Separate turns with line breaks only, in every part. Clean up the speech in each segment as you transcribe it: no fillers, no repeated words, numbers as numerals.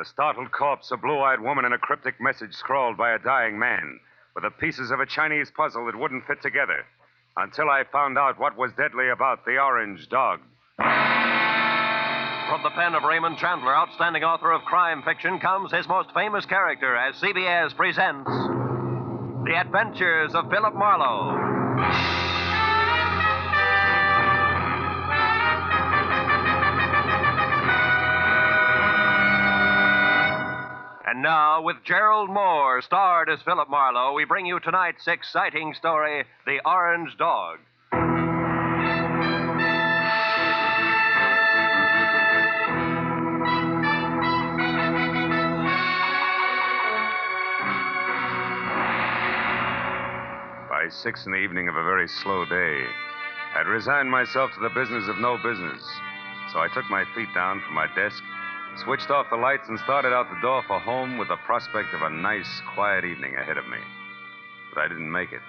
A startled corpse, a blue-eyed woman, and a cryptic message scrawled by a dying man, with the pieces of a Chinese puzzle that wouldn't fit together. Until I found out what was deadly about the orange dog.
From the pen of Raymond Chandler, outstanding author of crime fiction, comes his most famous character as CBS presents The Adventures of Philip Marlowe. And now, with Gerald Moore, starred as Philip Marlowe, we bring you tonight's exciting story, The Orange Dog.
By 6 in the evening of a very slow day, I'd resigned myself to the business of no business. So I took my feet down from my desk, switched off the lights, and started out the door for home with the prospect of a nice, quiet evening ahead of me. But I didn't make it,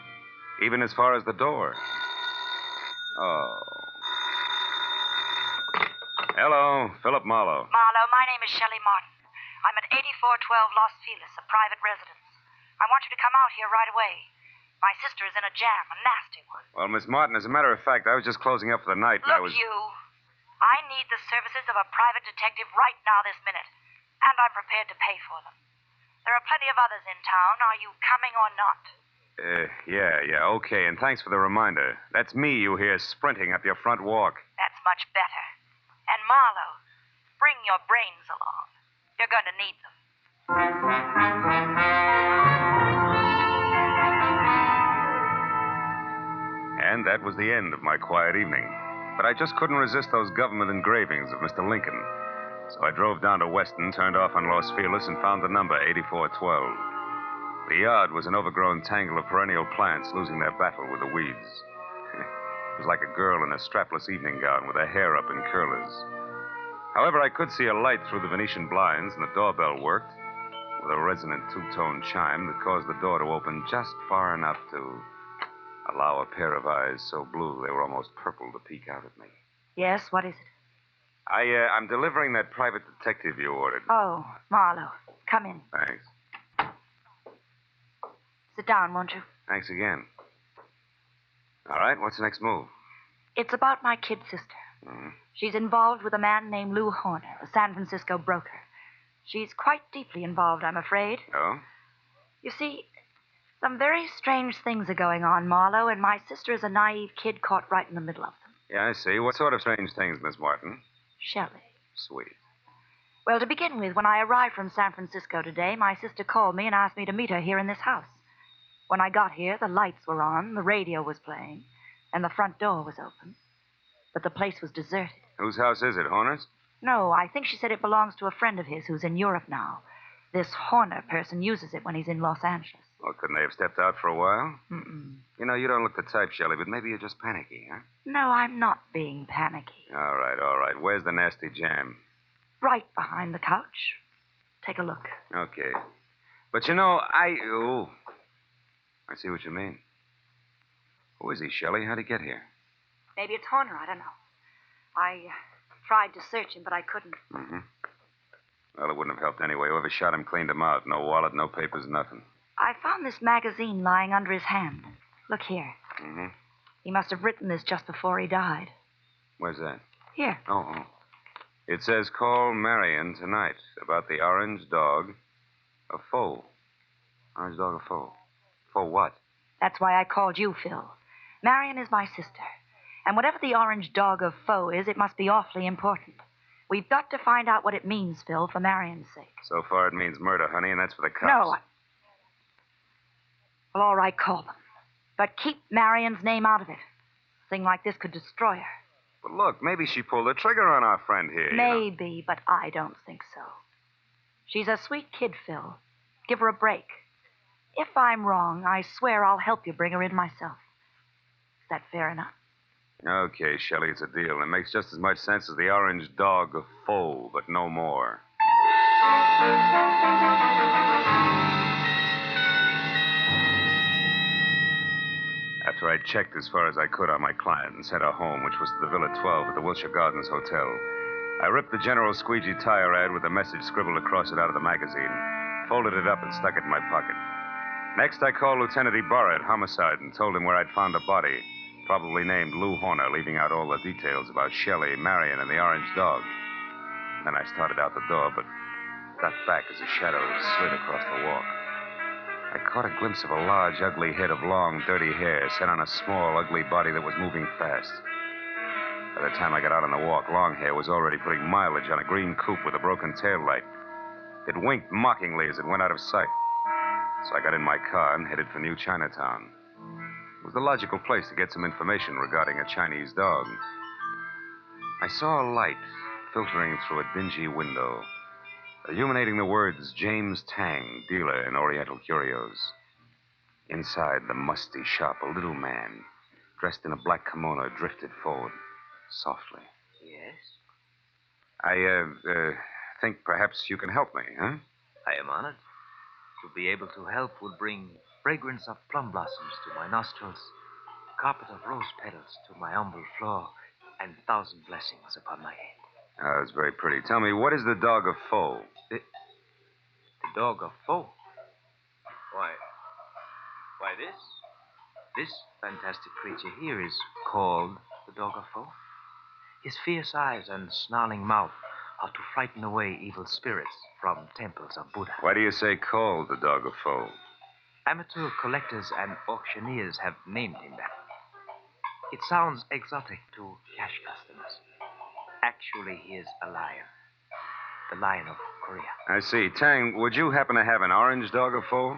even as far as the door. Oh. Hello, Philip Marlowe.
Marlowe, my name is Shelley Martin. I'm at 8412 Los Feliz, a private residence. I want you to come out here right away. My sister is in a jam, a nasty one.
Well, Miss Martin, as a matter of fact, I was just closing up for the night. And
Look, I need the services of a private detective right now this minute, and I'm prepared to pay for them. There are plenty of others in town. Are you coming or not?
Yeah, okay, and thanks for the reminder. That's me you hear sprinting up your front walk.
That's much better. And Marlowe, bring your brains along. You're going to need them.
And that was the end of my quiet evening. But I just couldn't resist those government engravings of Mr. Lincoln. So I drove down to Weston, turned off on Los Feliz, and found the number 8412. The yard was an overgrown tangle of perennial plants losing their battle with the weeds. It was like a girl in a strapless evening gown with her hair up in curlers. However, I could see a light through the Venetian blinds, and the doorbell worked with a resonant two-tone chime that caused the door to open just far enough to allow a pair of eyes so blue they were almost purple to peek out at me.
Yes, what is it?
I'm delivering that private detective you ordered.
Oh, Marlowe, come in.
Thanks.
Sit down, won't you?
Thanks again. All right, what's the next move?
It's about my kid sister.
Mm-hmm.
She's involved with a man named Lou Horner, a San Francisco broker. She's quite deeply involved, I'm afraid.
Oh?
You see, some very strange things are going on, Marlowe, and my sister is a naive kid caught right in the middle of them.
Yeah, I see. What sort of strange things, Miss Martin?
Shelley.
Sweet.
Well, to begin with, when I arrived from San Francisco today, my sister called me and asked me to meet her here in this house. When I got here, the lights were on, the radio was playing, and the front door was open. But the place was deserted.
Whose house is it, Horner's?
No, I think she said it belongs to a friend of his who's in Europe now. This Horner person uses it when he's in Los Angeles.
Well, couldn't they have stepped out for a while?
Mm-mm.
You know, you don't look the type, Shelley, but maybe you're just panicky, huh?
No, I'm not being panicky.
All right. Where's the nasty jam?
Right behind the couch. Take a look.
Okay. But you know, I see what you mean. Who is he, Shelley? How'd he get here?
Maybe it's Horner, I don't know. I tried to search him, but I couldn't.
Mm-hmm. Well, it wouldn't have helped anyway. Whoever shot him cleaned him out. No wallet, no papers, nothing.
I found this magazine lying under his hand. Look here.
Mm-hmm.
He must have written this just before he died.
Where's that?
Here.
Oh. It says, call Marion tonight about the orange dog, a foe. Orange dog, a foe. For what?
That's why I called you, Phil. Marion is my sister. And whatever the orange dog of foe is, it must be awfully important. We've got to find out what it means, Phil, for Marion's sake.
So far it means murder, honey, and that's for the cops.
No. Well, all right, call them. But keep Marion's name out of it. A thing like this could destroy her.
But look, maybe she pulled the trigger on our friend here.
Maybe, but I don't think so. She's a sweet kid, Phil. Give her a break. If I'm wrong, I swear I'll help you bring her in myself. Is that fair enough?
Okay, Shelley, it's a deal. It makes just as much sense as the orange dog of foe, but no more. After I'd checked as far as I could on my client and sent her home, which was to the Villa 12 at the Wilshire Gardens Hotel, I ripped the General Squeegee tire ad with the message scribbled across it out of the magazine, folded it up, and stuck it in my pocket. Next, I called Lieutenant Ibarra at Homicide and told him where I'd found a body, probably named Lou Horner, leaving out all the details about Shelley, Marion, and the orange dog. Then I started out the door, but got back as a shadow slid across the walk. I caught a glimpse of a large, ugly head of long, dirty hair set on a small, ugly body that was moving fast. By the time I got out on the walk, Longhair was already putting mileage on a green coupe with a broken tail light. It winked mockingly as it went out of sight. So I got in my car and headed for New Chinatown. It was the logical place to get some information regarding a Chinese dog. I saw a light filtering through a dingy window, illuminating the words James Tang, dealer in Oriental curios. Inside the musty shop, a little man, dressed in a black kimono, drifted forward, softly.
Yes?
I think perhaps you can help me, huh?
I am honored. To be able to help would bring fragrance of plum blossoms to my nostrils, carpet of rose petals to my humble floor, and 1,000 blessings upon my head.
Oh, that's very pretty. Tell me, what is the dog of foe?
The dog of foe? Why this? This fantastic creature here is called the dog of foe. His fierce eyes and snarling mouth are to frighten away evil spirits from temples of Buddha.
Why do you say called the dog of foe?
Amateur collectors and auctioneers have named him that. It sounds exotic to cash customers. Actually, he is a lion. The lion of Korea.
I see. Tang, would you happen to have an orange dog of foe?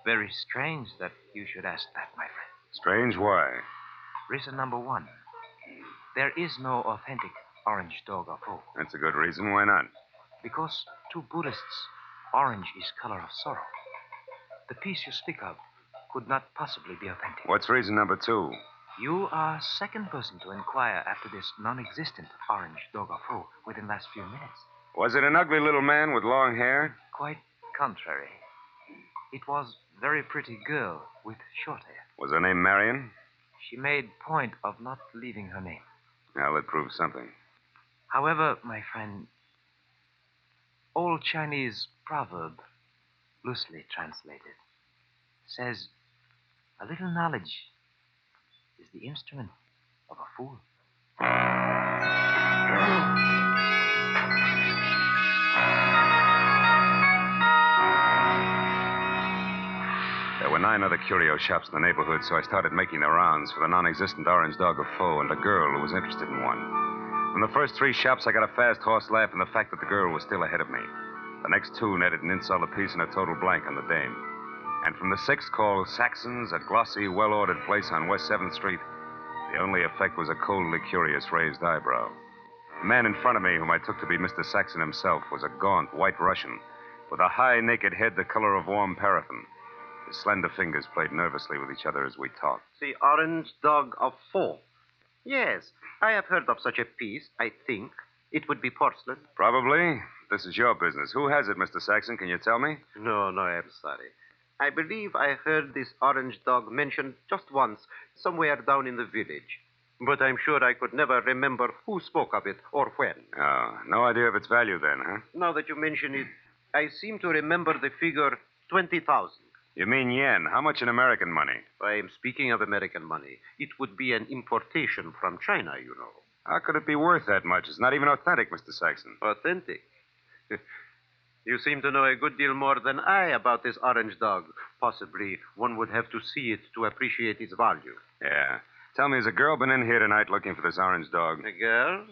Very strange that you should ask that, my friend.
Strange? Why?
Reason number one. There is no authentic orange dog of foe.
That's a good reason. Why not?
Because to Buddhists, orange is color of sorrow. The piece you speak of could not possibly be authentic.
What's reason number two?
You are second person to inquire after this non-existent orange dog of foe within the last few minutes.
Was it an ugly little man with long hair?
Quite contrary. It was a very pretty girl with short hair.
Was her name Marion?
She made point of not leaving her name.
Now, that proves something.
However, my friend, old Chinese proverb, loosely translated, says a little knowledge is the instrument of a fool.
There were 9 other curio shops in the neighborhood, so I started making the rounds for the non-existent orange dog of foe and a girl who was interested in one. From the first 3 shops, I got a fast horse laugh and the fact that the girl was still ahead of me. The next 2 netted an insult apiece and a total blank on the dame. And from the 6th, called Saxon's, a glossy, well-ordered place on West 7th Street, the only effect was a coldly curious raised eyebrow. The man in front of me, whom I took to be Mr. Saxon himself, was a gaunt white Russian with a high, naked head the color of warm paraffin. His slender fingers played nervously with each other as we talked.
The orange dog of foe. Yes, I have heard of such a piece, I think. It would be porcelain.
Probably. This is your business. Who has it, Mr. Saxon? Can you tell me?
No, I'm sorry. I believe I heard this orange dog mentioned just once, somewhere down in the village. But I'm sure I could never remember who spoke of it or when.
Oh, no idea of its value then, huh?
Now that you mention it, I seem to remember the figure 20,000.
You mean yen. How much in American money?
I am speaking of American money. It would be an importation from China, you know.
How could it be worth that much? It's not even authentic, Mr. Saxon.
Authentic? You seem to know a good deal more than I about this orange dog. Possibly one would have to see it to appreciate its value.
Yeah. Tell me, has a girl been in here tonight looking for this orange dog?
A girl?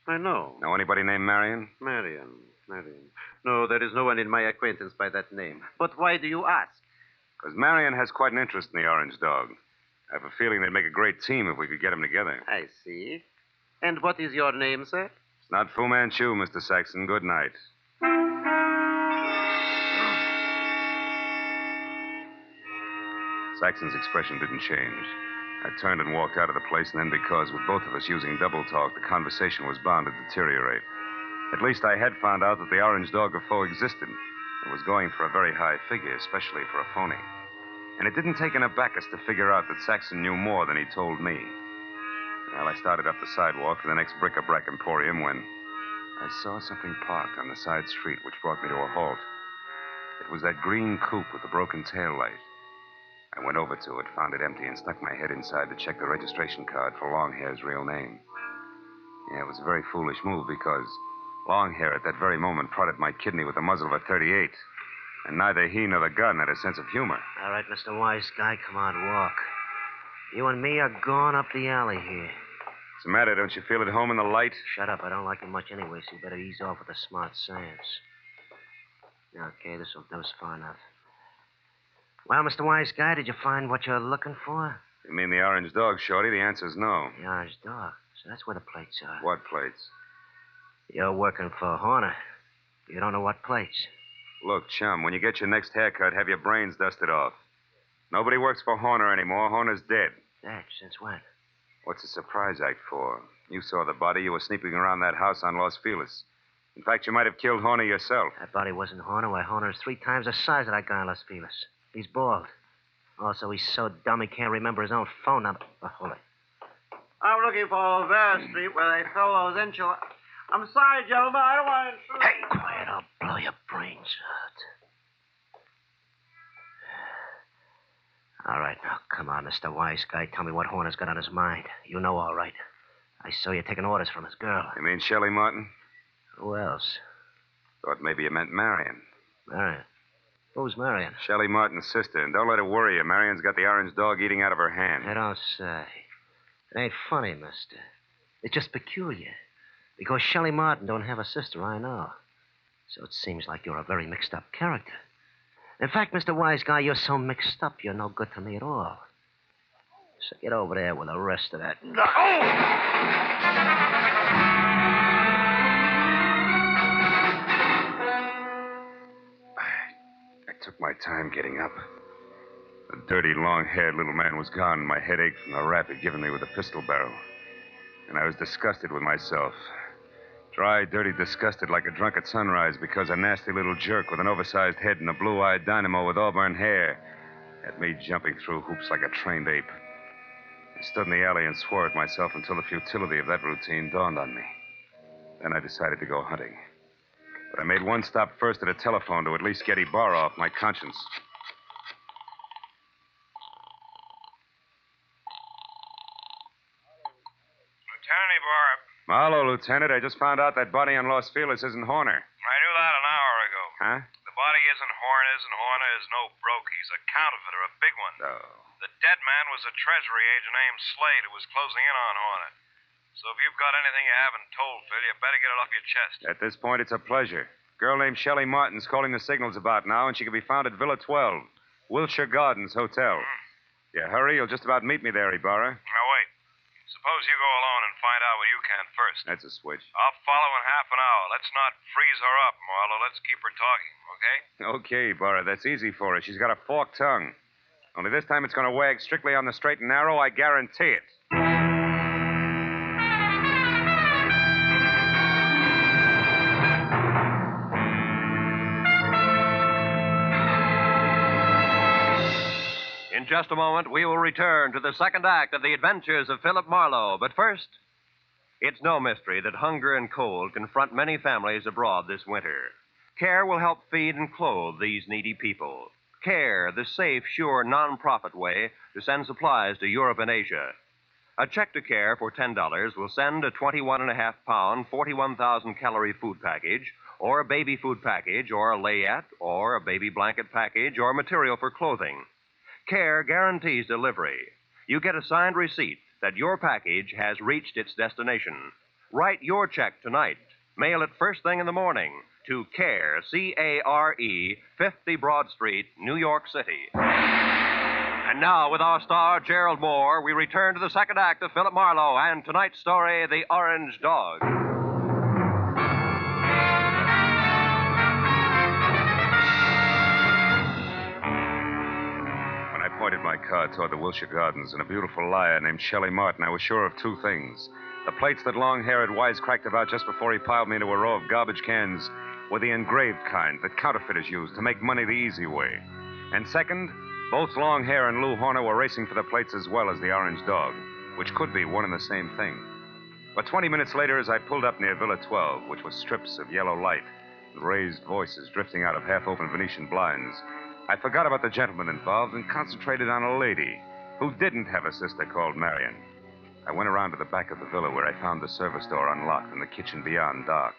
I know.
Know anybody named Marion?
Marion. No, there is no one in my acquaintance by that name. But why do you ask?
Because Marion has quite an interest in the orange dog. I have a feeling they'd make a great team if we could get them together.
I see. And what is your name, sir?
It's not Fu Manchu, Mr. Saxon. Good night. Saxon's expression didn't change. I turned and walked out of the place, and then because, with both of us using double talk, the conversation was bound to deteriorate. At least I had found out that the orange dog of foe existed and was going for a very high figure, especially for a phony. And it didn't take an abacus to figure out that Saxon knew more than he told me. Well, I started up the sidewalk to the next bric-a-brac emporium when I saw something parked on the side street, which brought me to a halt. It was that green coupe with the broken tail light. I went over to it, found it empty, and stuck my head inside to check the registration card for Longhair's real name. Yeah, it was a very foolish move because Longhair at that very moment prodded my kidney with the muzzle of a .38. And neither he nor the gun had a sense of humor.
All right, Mr. Wise Guy, come on, walk. You and me are going up the alley here.
What's the matter? Don't you feel at home in the light?
Shut up. I don't like it much anyway, so you better ease off with the smart sayings. Okay, this'll do us far enough. Well, Mr. Wise Guy, did you find what you're looking for?
You mean the orange dog, Shorty? The answer's no.
The orange dog. So that's where the plates are.
What plates?
You're working for Horner. You don't know what plates.
Look, chum, when you get your next haircut, have your brains dusted off. Nobody works for Horner anymore. Horner's dead.
Dead? Since when?
What's the surprise act for? You saw the body. You were sneaking around that house on Los Feliz. In fact, you might have killed Horner yourself.
That body wasn't Horner. Why, Horner is 3 times the size of that guy in Los Feliz. He's bald. Also, he's so dumb he can't remember his own phone number. Oh, hold it.
I'm looking for Vera Street where they sell those enchiladas. I'm sorry, gentlemen. I don't want to intrude.
Hey, quiet. I'll blow your brains out. All right, now, come on, Mr. Wise Guy. Tell me what Horner's got on his mind. You know all right. I saw you taking orders from his girl.
You mean Shelley Martin?
Who else?
Thought maybe you meant Marion.
Marion? Who's Marion?
Shelley Martin's sister. And don't let it worry you. Marion's got the orange dog eating out of her hand.
I don't say. It ain't funny, mister. It's just peculiar. Because Shelley Martin don't have a sister, I know. So it seems like you're a very mixed-up character. In fact, Mr. Wise Guy, you're so mixed up, you're no good to me at all. So get over there with the rest of that.
I took my time getting up. The dirty, long-haired little man was gone, and my head ached from the rap he'd given me with the pistol barrel. And I was disgusted with myself. Dry, dirty, disgusted like a drunk at sunrise because a nasty little jerk with an oversized head and a blue-eyed dynamo with auburn hair had me jumping through hoops like a trained ape. I stood in the alley and swore at myself until the futility of that routine dawned on me. Then I decided to go hunting. But I made one stop first at a telephone to at least get Ibarra off my conscience.
Lieutenant Ibarra.
Mahalo, Lieutenant. I just found out that body on Los Feliz isn't Horner.
I knew that an hour ago.
Huh?
The body isn't Horner's, and Horner is no broke. He's a counterfeiter, a big one.
Oh.
The dead man was a treasury agent named Slade who was closing in on Horner. So if you've got anything you haven't told, Phil, you better get it off your chest.
At this point, it's a pleasure. Girl named Shelley Martin's calling the signals about now, and she can be found at Villa 12, Wilshire Gardens Hotel. Yeah, hurry. You'll just about meet me there, Ibarra.
Now, wait. Suppose you go alone and find out what you can first.
That's a switch.
I'll follow in half an hour. Let's not freeze her up, Marlowe. Let's keep her talking, okay?
Okay, Ibarra. That's easy for her. She's got a forked tongue. Only this time it's going to wag strictly on the straight and narrow, I guarantee it.
In just a moment, we will return to the second act of the Adventures of Philip Marlowe. But first, it's no mystery that hunger and cold confront many families abroad this winter. CARE will help feed and clothe these needy people. CARE, the safe, sure, non-profit way to send supplies to Europe and Asia. A check to CARE for $10 will send a 21.5-pound, 41,000-calorie food package, or a baby food package, or a layette, or a baby blanket package, or material for clothing. CARE guarantees delivery. You get a signed receipt that your package has reached its destination. Write your check tonight. Mail it first thing in the morning to CARE, C-A-R-E, 50 Broad Street, New York City. And now, with our star, Gerald Moore, we return to the second act of Philip Marlowe and tonight's story, The Orange Dog.
I pointed my car toward the Wilshire Gardens, and a beautiful liar named Shelley Martin, I was sure of two things. The plates that Longhair had wisecracked about just before he piled me into a row of garbage cans were the engraved kind that counterfeiters use to make money the easy way. And second, both Longhair and Lou Horner were racing for the plates as well as the orange dog. which could be one and the same thing. But 20 minutes later, as I pulled up near Villa 12, which was strips of yellow light and raised voices drifting out of half-open Venetian blinds, I forgot about the gentleman involved and concentrated on a lady who didn't have a sister called Marion. I went around to the back of the villa where I found the service door unlocked and the kitchen beyond dark.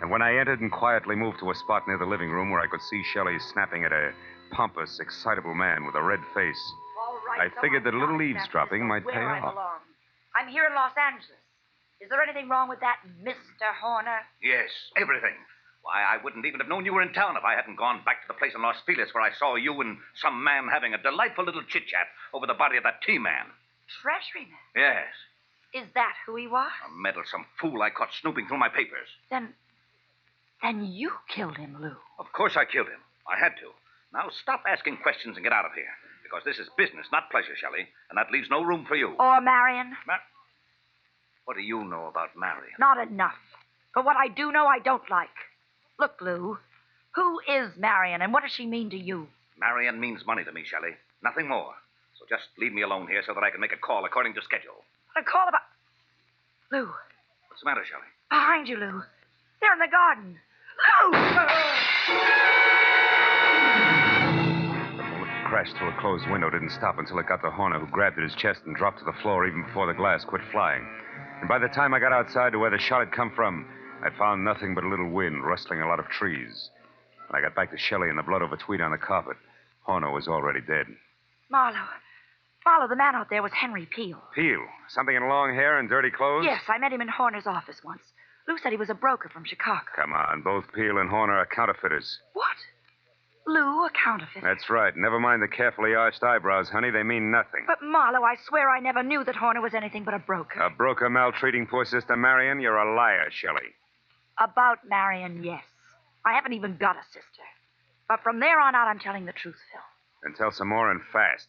And when I entered and quietly moved to a spot near the living room where I could see Shelley snapping at a pompous, excitable man with a red face,
All right,
I figured that a little eavesdropping might pay
I
off.
belong. I'm here in Los Angeles. Is there anything wrong with that, Mr. Horner?
Yes, everything. Why, I wouldn't even have known you were in town if I hadn't gone back to the place in Los Feliz where I saw you and some man having a delightful little chit-chat over the body of that T-man.
Treasury man?
Yes.
Is that who he was?
A meddlesome fool I caught snooping through my papers.
Then you killed him, Lou.
Of course I killed him. I had to. Now stop asking questions and get out of here. Because this is business, not pleasure, Shelley. And that leaves no room for you.
Or Marion?
What do you know about Marion?
Not enough. But what I do know, I don't like. Look, Lou, who is Marion and what does she mean to you?
Marion means money to me, Shelley. Nothing more. So just leave me alone here so that I can make a call according to schedule.
A call about... Lou.
What's the matter, Shelley?
Behind you, Lou. They're in the garden. Lou!
The bullet crashed through a closed window, didn't stop until it got to Horner, who grabbed at his chest and dropped to the floor even before the glass quit flying. And by the time I got outside to where the shot had come from, I'd found nothing but a little wind rustling a lot of trees. When I got back to Shelley and the blood over tweed on the carpet, Horner was already dead.
Marlowe, the man out there was Henry Peel.
Peel? Something in long hair and dirty clothes?
Yes, I met him in Horner's office once. Lou said he was a broker from Chicago.
Come on, both Peel and Horner are counterfeiters.
What? Lou, a counterfeiter?
That's right. Never mind the carefully arched eyebrows, honey. They mean nothing.
But, Marlowe, I swear I never knew that Horner was anything but a broker.
A broker maltreating poor sister Marion? You're a liar, Shelley.
About Marion, yes. I haven't even got a sister. But from there on out, I'm telling the truth, Phil.
Then tell some more and fast.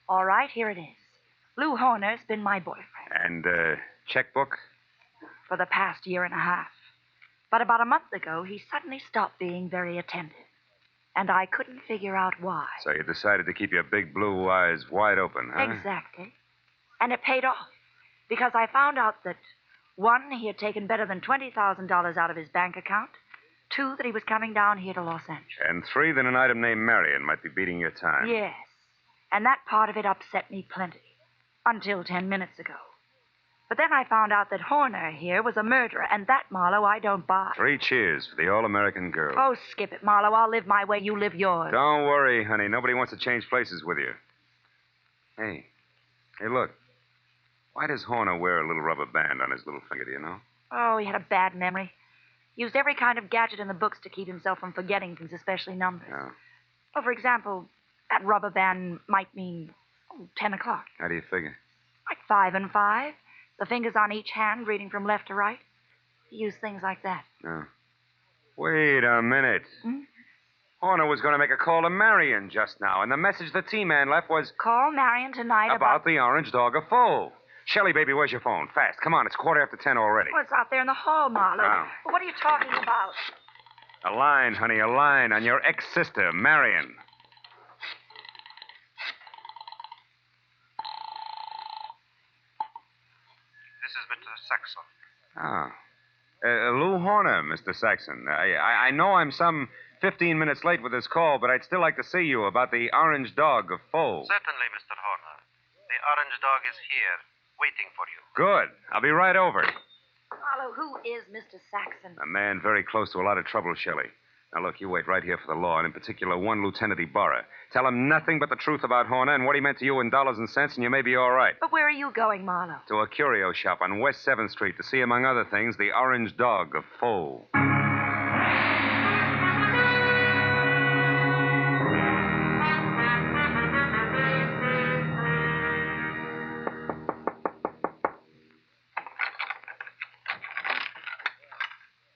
All right, here it is. Lou Horner's been my boyfriend.
And, checkbook?
For the past year and a half. But about a month ago, he suddenly stopped being very attentive. And I couldn't figure out why.
So you decided to keep your big blue eyes wide open, huh?
Exactly. And it paid off. Because I found out that, 1, he had taken better than $20,000 out of his bank account. 2, that he was coming down here to Los Angeles.
And 3, that an item named Marion might be beating your time.
Yes. And that part of it upset me plenty. Until 10 minutes ago. But then I found out that Horner here was a murderer, and that, Marlowe, I don't buy.
3 cheers for the all-American girl.
Oh, skip it, Marlowe. I'll live my way, you live yours.
Don't worry, honey. Nobody wants to change places with you. Hey, look. Why does Horner wear a little rubber band on his little finger, do you know?
Oh, he had a bad memory. Used every kind of gadget in the books to keep himself from forgetting things, especially numbers.
Yeah.
Well, for example, that rubber band might mean 10 o'clock.
How do you figure?
Like 5 and 5. The fingers on each hand, reading from left to right. He used things like that.
Oh. Wait a minute.
Hmm?
Horner was going to make a call to Marion just now, and the message the T-man left was...
Call Marion tonight
about the orange dog of Foe. Shelley, baby, where's your phone? Fast. Come on, it's 10:15 already.
Well, it's out there in the hall, Marlowe.
Oh.
Well, what are you talking about?
A line, honey, a line on your ex-sister, Marion.
This is Mr. Saxon.
Ah. Lou Horner, Mr. Saxon. I know I'm some 15 minutes late with this call, but I'd still like to see you about the orange dog of Foe.
Certainly, Mr. Horner. The orange dog is here, waiting for you.
Good. I'll be right over.
Marlowe, who is Mr. Saxon?
A man very close to a lot of trouble, Shelley. Now, look, you wait right here for the law, and in particular, one Lieutenant Ibarra. Tell him nothing but the truth about Horner and what he meant to you in dollars and cents, and you may be all right.
But where are you going, Marlowe?
To a curio shop on West 7th Street to see, among other things, the orange dog of Foe.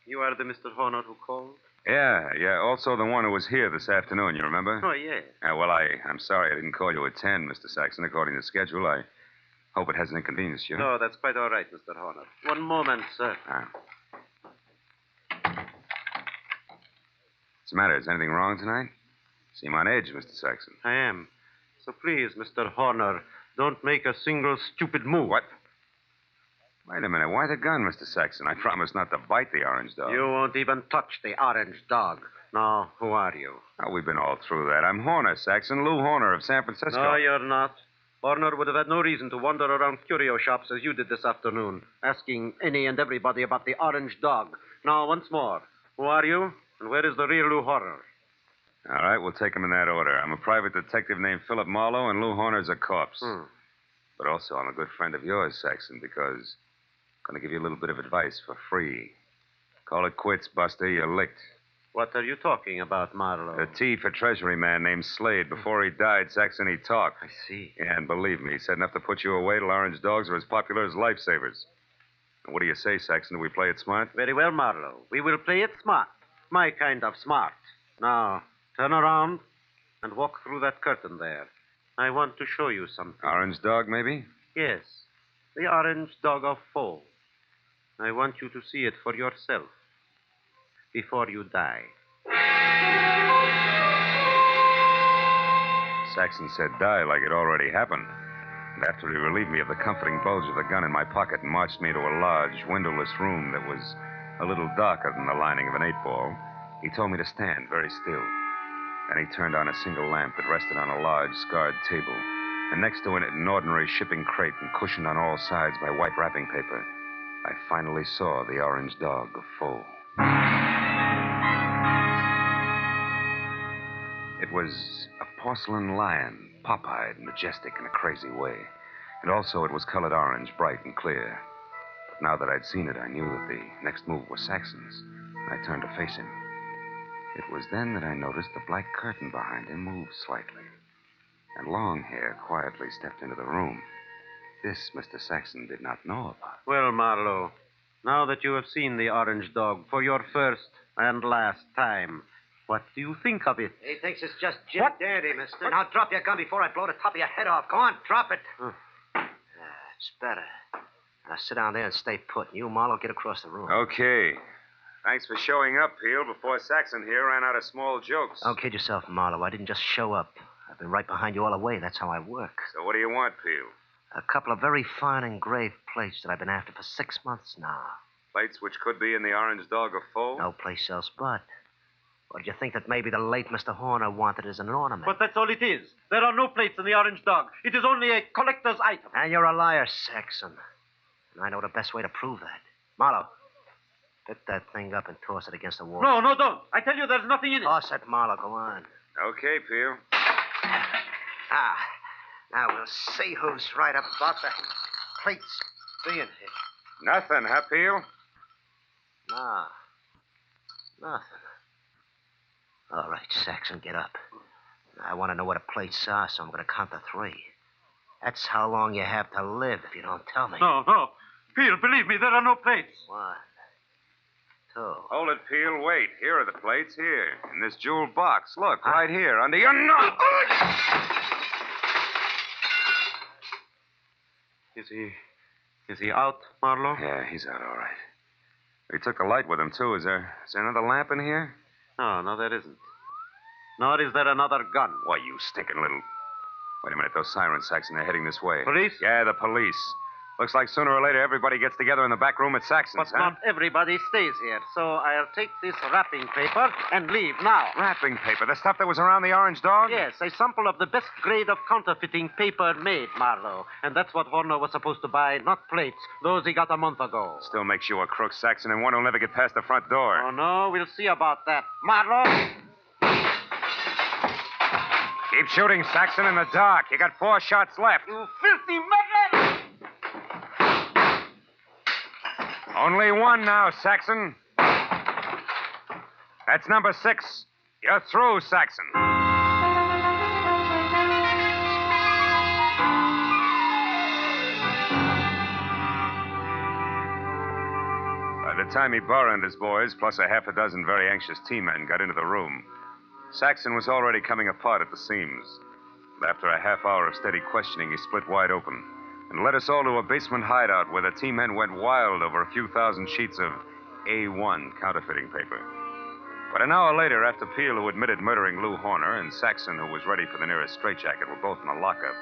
You are the Mr. Horner who called?
Yeah. Also the one who was here this afternoon, you remember?
Oh, yeah.
Well, I'm sorry I didn't call you at 10, Mr. Saxon, according to schedule. I hope it hasn't inconvenienced you.
No, that's quite all right, Mr. Horner. One moment, sir.
Ah. What's the matter? Is anything wrong tonight? Seem on edge, Mr. Saxon.
I am. So please, Mr. Horner, Don't make a single stupid move.
What? Wait a minute. Why the gun, Mr. Saxon? I promised not to bite the orange dog.
You won't even touch the orange dog. Now, who are you?
Oh, we've been all through that. I'm Horner, Saxon. Lou Horner of San Francisco.
No, you're not. Horner would have had no reason to wander around curio shops as you did this afternoon, asking any and everybody about the orange dog. Now, once more, who are you, and where is the real Lou Horner?
All right, we'll take them in that order. I'm a private detective named Philip Marlowe, and Lou Horner's a corpse. But also, I'm a good friend of yours, Saxon, because I'm going to give you a little bit of advice for free. Call it quits, Buster. You're licked.
What are you talking about, Marlowe?
A T for Treasury man named Slade. Before he died, Saxon, he talked.
I see.
Yeah, and believe me, he said enough to put you away till orange dogs are as popular as lifesavers. And what do you say, Saxon? Do we play it smart?
Very well, Marlowe. We will play it smart. My kind of smart. Now, turn around and walk through that curtain there. I want to show you something.
Orange dog, maybe?
Yes, the orange dog of Foe. I want you to see it for yourself before you die.
Saxon said die like it already happened. And after he relieved me of the comforting bulge of the gun in my pocket and marched me to a large, windowless room that was a little darker than the lining of an 8-ball, he told me to stand very still. Then he turned on a single lamp that rested on a large, scarred table, and next to it an ordinary shipping crate and cushioned on all sides by white wrapping paper. I finally saw the orange dog of Foe. It was a porcelain lion, pop-eyed, majestic in a crazy way. And also it was colored orange, bright and clear. But now that I'd seen it, I knew that the next move was Saxon's. And I turned to face him. It was then that I noticed the black curtain behind him moved slightly. And Longhair quietly stepped into the room. This Mr. Saxon did not know about.
Well, Marlowe, now that you have seen the orange dog for your first and last time, what do you think of it?
He thinks it's just Jim Dandy, mister. Now drop your gun before I blow the top of your head off. Go on, drop it. It's better. Now sit down there and stay put. You, Marlowe, get across the room.
Okay. Thanks for showing up, Peel, before Saxon here ran out of small jokes.
Don't kid yourself, Marlowe. I didn't just show up. I've been right behind you all the way. That's how I work.
So what do you want, Peel?
A couple of very fine engraved plates that I've been after for 6 months now.
Plates which could be in the orange dog of Foe?
No place else but. Or do you think that maybe the late Mr. Horner wanted as an ornament?
But that's all it is. There are no plates in the orange dog. It is only a collector's item.
And you're a liar, Saxon. And I know the best way to prove that. Marlowe, pick that thing up and toss it against the wall.
No, don't. I tell you, there's nothing in it.
Toss it, Marlowe. Go on.
Okay, Peel.
Now we'll see who's right about the plates being hit.
Nothing, huh, Peel?
No. Nothing. All right, Saxon, get up. I want to know where the plates are, so I'm going to count to 3. That's how long you have to live if you don't tell me.
No. Peel, believe me, there are no plates.
1, 2.
Hold it, Peel. Wait. Here are the plates. Here. In this jeweled box. Look, right here, under your nose.
Is he out, Marlowe?
Yeah, he's out all right. He took the light with him, too. Is there another lamp in here?
No, there isn't. Nor is there another gun.
Why, you stinking little... Wait a minute. Those sirens, Saxon, they're heading this way.
Police?
Yeah, the police. Looks like sooner or later everybody gets together in the back room at Saxon's,
But not everybody stays here, so I'll take this wrapping paper and leave now.
Wrapping paper? The stuff that was around the orange dog?
Yes, a sample of the best grade of counterfeiting paper made, Marlowe. And that's what Horner was supposed to buy, not plates. Those he got a month ago.
Still makes you a crook, Saxon, and one who'll never get past the front door.
Oh, no, we'll see about that. Marlowe!
Keep shooting, Saxon, in the dark. You got 4 shots left.
You filthy murderer!
Only 1 now, Saxon. That's number 6. You're through, Saxon. By the time Ibarra and his boys, plus a half a dozen very anxious T-men, got into the room, Saxon was already coming apart at the seams. But after a half hour of steady questioning, he split wide open and led us all to a basement hideout where the T-men went wild over a few thousand sheets of A1 counterfeiting paper. But an hour later, after Peel, who admitted murdering Lou Horner, and Saxon, who was ready for the nearest straitjacket, were both in the lockup,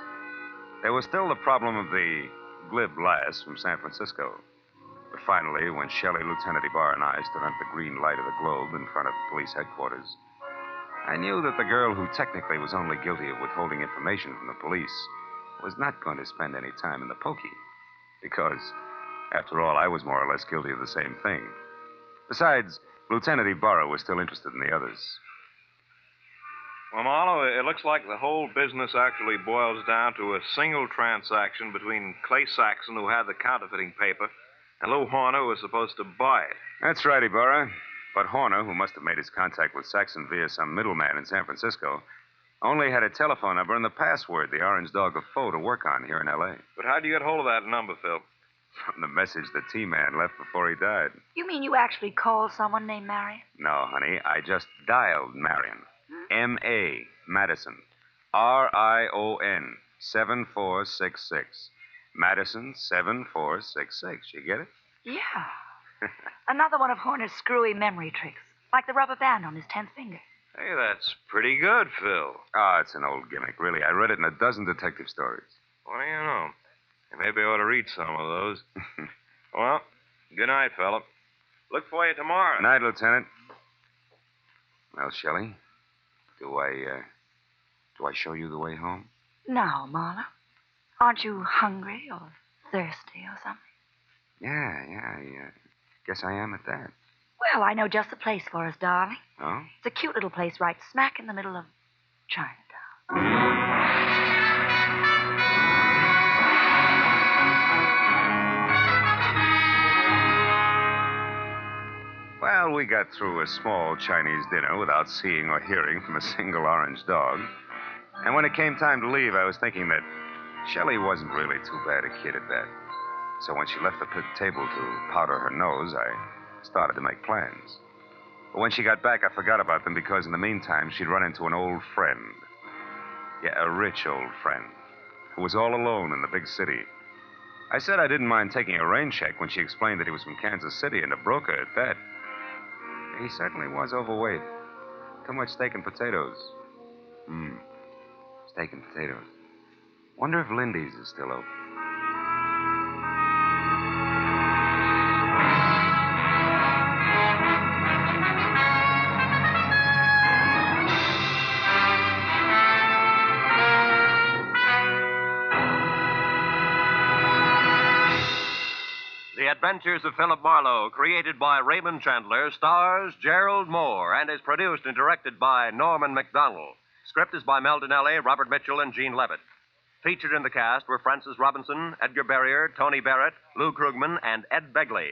There was still the problem of the glib lass from San Francisco. But finally, when Shelley, Lieutenant Ibarra, and I stood under the green light of the globe in front of police headquarters, I knew that the girl who technically was only guilty of withholding information from the police was not going to spend any time in the pokey. Because, after all, I was more or less guilty of the same thing. Besides, Lieutenant Ibarra was still interested in the others.
Well, Marlowe, it looks like the whole business actually boils down to a single transaction between Clay Saxon, who had the counterfeiting paper, and Lou Horner, who was supposed to buy it.
That's right, Ibarra. But Horner, who must have made his contact with Saxon via some middleman in San Francisco, only had a telephone number and the password, the Orange Dog of Foe, to work on here in L.A.
But how'd you get hold of that number, Phil?
From the message the T-Man left before he died.
You mean you actually called someone named Marion?
No, honey, I just dialed Marion. M-A, Madison. R-I-O-N, 7466. Madison, 7466. You get it?
Yeah. Another one of Horner's screwy memory tricks, like the rubber band on his 10th finger.
Hey, that's pretty good, Phil.
Oh, it's an old gimmick, really. I read it in a dozen detective stories.
What do you know? Maybe I ought to read some of those. Well, good night, Philip. Look for you tomorrow.
Good night, Lieutenant. Well, Shelley, do I show you the way home?
No, Marla. Aren't you hungry or thirsty or something?
Yeah, I guess I am at that.
Well, I know just the place for us, darling.
Oh?
It's a cute little place right smack in the middle of Chinatown.
Well, we got through a small Chinese dinner without seeing or hearing from a single orange dog. And when it came time to leave, I was thinking that Shelley wasn't really too bad a kid at that. So when she left the table to powder her nose, I started to make plans. But when she got back, I forgot about them because in the meantime, she'd run into an old friend. Yeah, a rich old friend who was all alone in the big city. I said I didn't mind taking a rain check when she explained that he was from Kansas City and a broker at that. He certainly was overweight. Too much steak and potatoes. Steak and potatoes. Wonder if Lindy's is still open.
The Adventures of Philip Marlowe, created by Raymond Chandler, stars Gerald Moore, and is produced and directed by Norman MacDonald. Script is by Mel Dinelli, Robert Mitchell, and Gene Levitt. Featured in the cast were Francis Robinson, Edgar Barrier, Tony Barrett, Lou Krugman, and Ed Begley.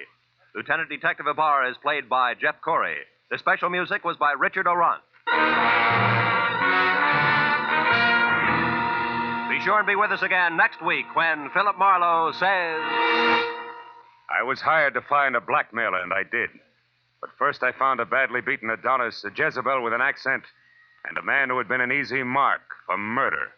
Lieutenant Detective Ibarra is played by Jeff Corey. The special music was by Richard Orant. Be sure and be with us again next week when Philip Marlowe says...
I was hired to find a blackmailer, and I did. But first I found a badly beaten Adonis, a Jezebel with an accent, and a man who had been an easy mark for murder.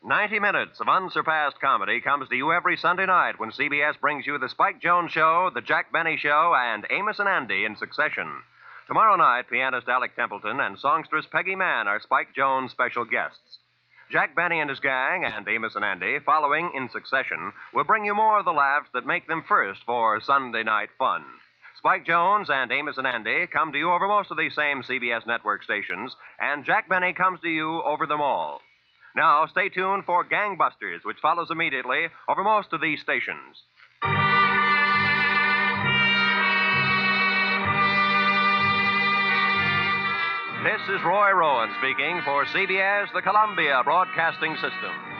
"90 minutes of unsurpassed comedy comes to you every Sunday night when CBS brings you The Spike Jones Show, The Jack Benny Show, and Amos and Andy in succession. Tomorrow night, pianist Alec Templeton and songstress Peggy Mann are Spike Jones' special guests. Jack Benny and his gang, and Amos and Andy, following in succession, will bring you more of the laughs that make them first for Sunday night fun. Spike Jones and Amos and Andy come to you over most of these same CBS network stations, and Jack Benny comes to you over them all. Now, stay tuned for Gangbusters, which follows immediately over most of these stations. This is Roy Rowan speaking for CBS, the Columbia Broadcasting System.